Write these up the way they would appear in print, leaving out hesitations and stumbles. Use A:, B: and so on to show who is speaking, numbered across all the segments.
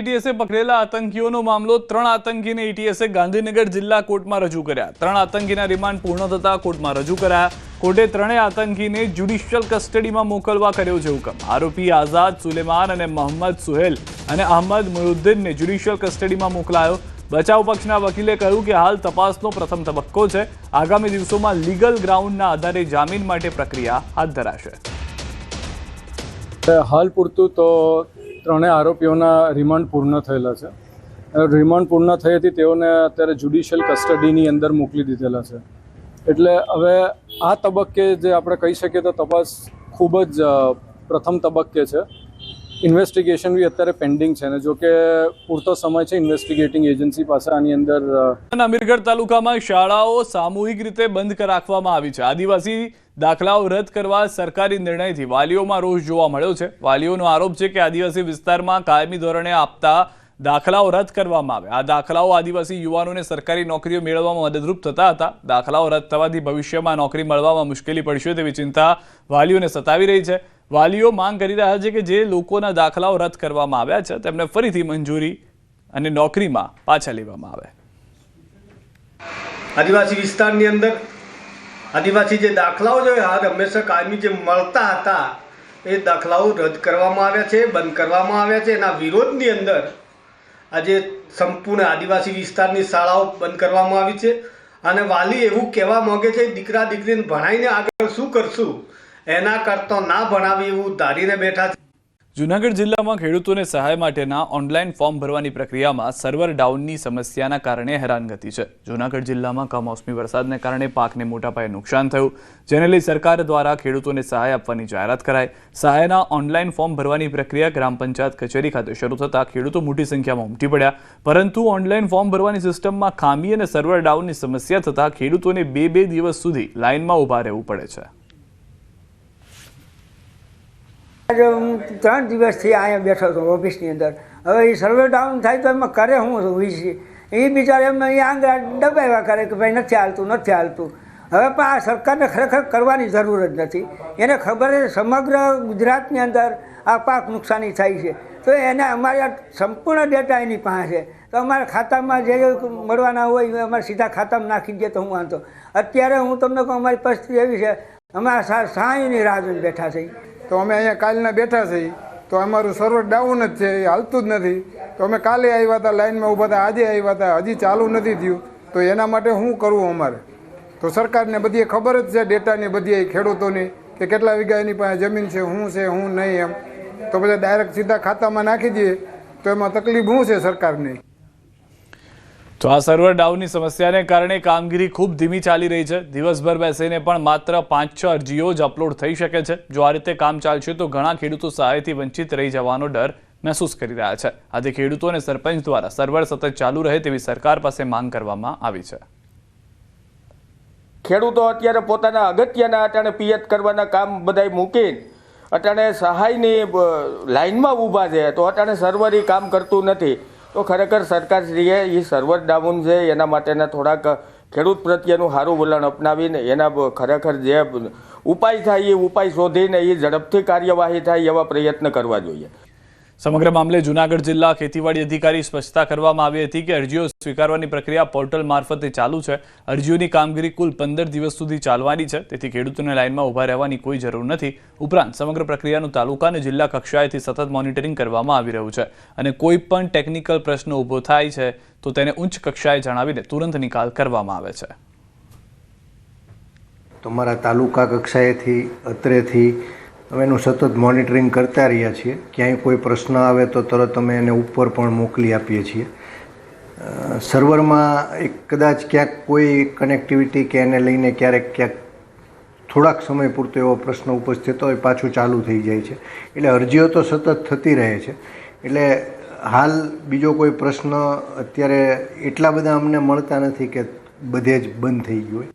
A: એટીએસે પકડેલા આતંકીઓનો મામલો 3 આતંકીને એટીએસે ગાંધીનગર જિલ્લા કોર્ટમાં રજૂ કર્યા। 3 આતંકીના રિમાન્ડ પૂર્ણ થતા કોર્ટમાં રજૂ કરાયા। કોર્ટે 3 આતંકીને જ્યુડિશિયલ કસ્ટડીમાં મોકલવા કર્યો છે હુકમ। આરોપી આઝાદ સુલેમાન અને મોહમ્મદ સુહેલ અને અહમદ મુહિઉદ્દીનને જ્યુડિશિયલ કસ્ટડીમાં મોકલાયો। બચાવ પક્ષના વકીલે કહ્યું કે હાલ તપાસનો પ્રથમ તબક્કો છે। આગામી દિવસોમાં લીગલ ગ્રાઉન્ડના આધારે જામીન માટે પ્રક્રિયા હાથ ધરાશે।
B: હાલ પૂરતું તો 3 આરોપીઓના રિમાન્ડ પૂર્ણ થયેલા છે। રિમાન્ડ પૂર્ણ થયેથી તેઓને અત્યારે જ્યુડિશિયલ કસ્ટડીની અંદર મોકલી દીધેલા છે। એટલે હવે આ તબક્કે જે આપણે કહી શકીએ તો તપાસ ખૂબ જ પ્રથમ તબક્કે છે। ઇન્વેસ્ટિગેશન બી અત્યારે પેન્ડિંગ છે ને જો કે પૂરતો સમય છે ઇન્વેસ્ટિગેટિંગ એજન્સી પાસે આની અંદર।
A: અમીરગઢ તાલુકામાં શાળાઓ સામૂહિક રીતે બંધ રાખવામાં આવી છે। આદિવાસી દાખલાઓ રદ કરવા સરકારી નિર્ણયથી વાલીઓમાં રોષ જોવા મળ્યો છે। વાલીઓનો આરોપ છે કે આદિવાસી વિસ્તારમાં કાયમી ધોરણે આપતા દાખલાઓ રદ કરવામાં આવે। આ દાખલાઓ આદિવાસી યુવાનોને સરકારી નોકરીઓ મેળવવામાં મદદરૂપ થતા હતા। દાખલાઓ રદ થવાથી ભવિષ્યમાં નોકરી મળવામાં મુશ્કેલી પડશે તેવી ચિંતા વાલીઓને સતાવી રહી છે। વાલીઓ માંગ કરી રહ્યા છે કે જે લોકોના દાખલાઓ રદ કરવામાં આવ્યા છે તેમને ફરીથી મંજૂરી અને નોકરીમાં પાછા લેવામાં આવે।
C: આદિવાસી વિસ્તારની અંદર આદિવાસી જે દાખલાઓ જો હંમેશા કાયમી જે મળતા હતા એ દાખલાઓ રદ કરવામાં આવ્યા છે, બંધ કરવામાં આવ્યા છે। એના વિરોધની અંદર આજે સંપૂર્ણ આદિવાસી વિસ્તારની શાળાઓ બંધ કરવામાં આવી છે અને વાલી એવું કહેવા માંગે છે દીકરા દીકરીને ભણાવીને આગળ શું કરશું, એના કરતા ના ભણાવી એવું ધારીને બેઠા છે।
A: જૂનાગઢ જિલ્લામાં ખેડૂતોને સહાય માટેના ઓનલાઈન ફોર્મ ભરવાની પ્રક્રિયામાં સર્વર ડાઉનની સમસ્યાના કારણે હેરાનગતિ છે। જૂનાગઢ જિલ્લામાં કમોસમી વરસાદને કારણે પાકને મોટા પાયે નુકસાન થયું, જેને લઈ સરકાર દ્વારા ખેડૂતોને સહાય આપવાની જાહેરાત કરાઈ। સહાયના ઓનલાઈન ફોર્મ ભરવાની પ્રક્રિયા ગ્રામ પંચાયત કચેરી ખાતે શરૂ થતાં ખેડૂતો મોટી સંખ્યામાં ઉમટી પડ્યા, પરંતુ ઓનલાઈન ફોર્મ ભરવાની સિસ્ટમમાં ખામી અને સર્વર ડાઉનની સમસ્યા થતાં ખેડૂતોને 2 દિવસ સુધી લાઇનમાં ઊભા રહેવું પડે છે।
D: આજે હું 3 દિવસથી અહીંયા બેઠો હતો ઓફિસની અંદર। હવે એ સર્વર ડાઉન થાય તો એમાં કરે હું હોય એ બિચારા એમને અહીંયા આંગળા દબાવ્યા કરે કે ભાઈ નથી હાલતું નથી હાલતું। હવે પણ આ સરકારને ખરેખર કરવાની જરૂર જ નથી। એને ખબર છે સમગ્ર ગુજરાતની અંદર આ પાક નુકસાની થાય છે તો એને અમારે સંપૂર્ણ ડેટા એની પાસે છે તો અમારા ખાતામાં જે મળવાના હોય અમારે સીધા ખાતામાં નાખી દે તો હું વાંધો। અત્યારે હું તમને કહું અમારી પરિસ્થિતિ એવી છે અમારા સહાયની રાહ જોઈને બેઠા છે।
E: તો અમે અહીંયા કાલના બેઠા છીએ તો અમારું સર્વર ડાઉન જ છે, એ હાલતું જ નથી। તો અમે કાલે આવ્યા હતા, લાઇનમાં ઊભા હતા, આજે આવ્યા હતા, હજી ચાલુ નથી થયું। તો એના માટે શું કરવું અમારે? તો સરકારને બધી ખબર જ છે ડેટાની બધી ખેડૂતોની કે કેટલા વીઘા એની પાસે જમીન છે, શું છે શું નહીં એમ। તો પછી ડાયરેક્ટ સીધા ખાતામાં નાખી દઈએ તો એમાં તકલીફ શું છે સરકારની?
A: તો આ સર્વર ડાઉનની સમસ્યાને કારણે કામગીરી ખૂબ ધીમી ચાલી રહી છે। દિવસભર બેસીને પણ માત્ર 5-6 અરજીઓ જ અપલોડ થઈ શકે છે। જો આ રીતે કામ ચાલશે તો ઘણા ખેડૂતો સહાયથી વંચિત રહી જવાનો ડર મહેસૂસ કરી રહ્યા છે। આથી ખેડૂતો અને સરપંચ દ્વારા સર્વર સતત ચાલુ રહે તેવી સરકાર પાસે માંગ કરવામાં આવી છે।
F: ખેડૂતો અત્યારે પોતાના અગત્યના અટાણે પિયત કરવાના કામ બધાય મૂકીને અટાણે સહાયની લાઇનમાં ઊભા છે તો અટાણે સર્વર એ કામ કરતું નથી। તો ખરેખર સરકારશ્રીએ એ સર્વર ડાઉન છે એના માટેના થોડાક ખેડૂત પ્રત્યેનું સારું વલણ અપનાવીને એના ખરેખર જે ઉપાય થાય એ ઉપાય શોધીને એ ઝડપથી કાર્યવાહી થાય એવા પ્રયત્ન કરવા જોઈએ।
A: સમગ્ર મામલે જૂનાગઢ જિલ્લા ખેતીવાડી અધિકારી સ્પષ્ટતા કરવામાં આવી હતી કે અરજીઓ સ્વીકારવાની પ્રક્રિયા પોર્ટલ મારફતે ચાલુ છે। અરજીઓની કામગીરી કુલ 15 દિવસ સુધી ચાલવાની છે, તેથી ખેડૂતોને લાઇનમાં ઊભા રહેવાની કોઈ જરૂર નથી। ઉપરાંત સમગ્ર પ્રક્રિયાનું તાલુકા અને જિલ્લા કક્ષાએથી સતત મોનિટરિંગ કરવામાં આવી રહ્યું છે અને કોઈ પણ ટેકનિકલ પ્રશ્ન ઊભો થાય છે તો તેને ઉચ્ચ કક્ષાએ જણાવીને તુરંત નિકાલ કરવામાં આવે છે।
G: તમારા તાલુકા કક્ષાએથી અત્રેથી અમે એનું સતત મોનિટરિંગ કરતા રહ્યા છીએ। ક્યાંય કોઈ પ્રશ્ન આવે તો તરત અમે એને ઉપર પણ મોકલી આપીએ છીએ। સર્વરમાં એક કદાચ ક્યાંક કોઈ કનેક્ટિવિટી કે એને લઈને ક્યાંક થોડાક સમય પૂરતો એવો પ્રશ્ન ઉપસ્થિત હોય પાછું ચાલુ થઈ જાય છે। એટલે અરજીઓ તો સતત થતી રહે છે। એટલે હાલ બીજો કોઈ પ્રશ્ન અત્યારે એટલા બધા અમને મળતા નથી કે બધે જ બંધ થઈ ગયું હોય।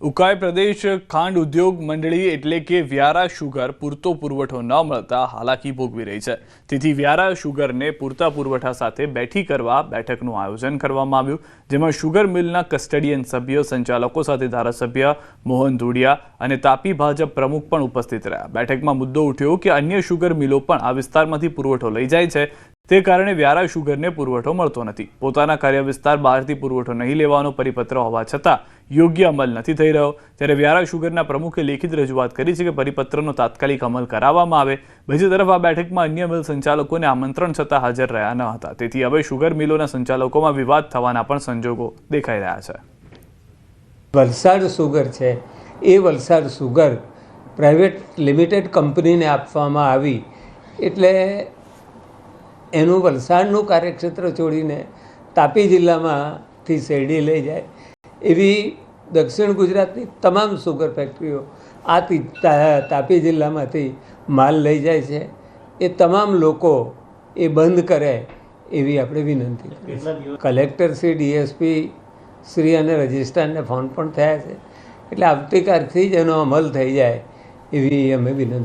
A: ઉકાઈ પ્રદેશ ખાંડ ઉદ્યોગ મંડળી એટલે કે વ્યારા શુગર પૂરતો પુરવઠો ન મળતા હાલાકી ભોગવી રહી છે। તેથી વ્યારા શુગરને પૂરતા પુરવઠા સાથે બેઠી કરવા બેઠકનું આયોજન કરવામાં આવ્યું, જેમાં શુગર મિલના કસ્ટડિયન સભ્ય, સંચાલકો સાથે ધારાસભ્ય મોહન ધોડિયા અને તાપી ભાજપ પ્રમુખ પણ ઉપસ્થિત રહ્યા। બેઠકમાં મુદ્દો ઉઠ્યો કે અન્ય શુગર મિલો પણ આ વિસ્તારમાંથી પુરવઠો લઈ જાય છે, તે કારણે વ્યારા શુગરને પુરવઠો મળતો નથી. પોતાના કાર્યવિસ્તાર બહારથી પુરવઠો નહીં લેવાનો પરિપત્ર હોવા છતાં યોગ્ય અમલ નથી થઈ રહ્યો. ત્યારે વ્યારા શુગરના પ્રમુખે લેખિત રજૂઆત કરી છે કે પરિપત્રનો તાત્કાલિક અમલ કરાવવામાં આવે. બીજી તરફ આ બેઠકમાં અન્ય મિલ સંચાલકોને આમંત્રણ છતાં હાજર રહ્યા ન હતા. તેથી હવે શુગર મિલોના સંચાલકોમાં વિવાદ થવાના પણ સંજોગો દેખાઈ રહ્યા છે.
H: વલસાડ સુગર છે એ વલસાડ સુગર પ્રાઇવેટ લિમિટેડ કંપનીને આપવામાં આવી એટલે એનું વલસાડનું કાર્યક્ષેત્ર છોડીને તાપી જિલ્લામાંથી શેરડી લઈ જાય એવી દક્ષિણ ગુજરાતની તમામ સુગર ફેક્ટરીઓ આ તાપી જિલ્લામાંથી માલ લઈ જાય છે. એ તમામ લોકો એ બંધ કરે એવી આપણે વિનંતી કરીએ. કલેક્ટર શ્રી, ડીએસપી શ્રી અને રજિસ્ટ્રારને ફોન પણ થયા છે. એટલે આવતીકાલથી જ એનો અમલ થઈ જાય એવી અમે વિનંતી